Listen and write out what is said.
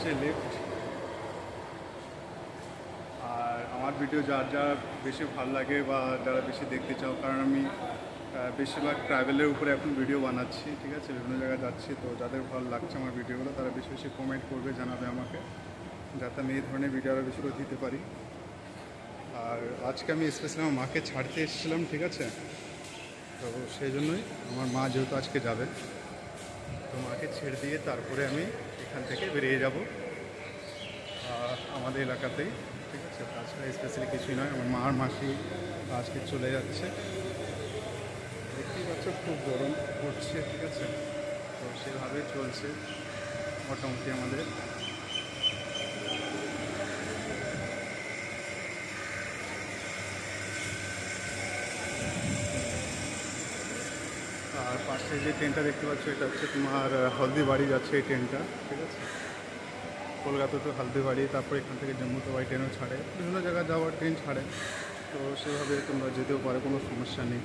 হচ্ছে লিফট। আর আমার ভিডিও যার যার বেশি ভালো লাগে বা যারা বেশি দেখতে চাও, কারণ আমি বেশিরভাগ ট্রাভেলের উপরে এখন ভিডিও বানাচ্ছি, ঠিক আছে, বিভিন্ন জায়গায় যাচ্ছি। তো যাদের ভালো লাগছে আমার ভিডিওগুলো তারা বেশি বেশি কমেন্ট করবে, জানাবে আমাকে, যাতে আমি এই ধরনের ভিডিও আরও বেশি করে দিতে পারি। আর আজকে আমি স্পেশালি আমার মাকে ছাড়তে এসেছিলাম, ঠিক আছে। তো সেই জন্যই আমার মা যেহেতু আজকে যাবে, তো মাকে ছেড়ে দিয়ে তারপরে আমি এখান থেকে বেরিয়ে যাব আমাদের এলাকাতেই, ঠিক আছে। তাছাড়া স্পেশালি কিছুই নয়। আমার মা আর মাসি আজকে চলে যাচ্ছে। দেখতেই পাচ্ছ খুব গরম পড়ছে, ঠিক আছে। তো সেভাবেই চলছে মোটামুটি আমাদের। আর পাশে যে ট্রেনটা দেখতে পাচ্ছ এটা হচ্ছে তোমার হলদিবাড়ি যাচ্ছে এই ট্রেনটা, ঠিক আছে। কলকাতা তো হলদিবাড়ি, তারপর এখান থেকে জম্মুতাবাড়ি ট্রেনও ছাড়ে, বিভিন্ন জায়গায় যাওয়ার ট্রেন ছাড়ে। তো সেভাবে তোমরা যেতেও পারো, কোনো সমস্যা নেই।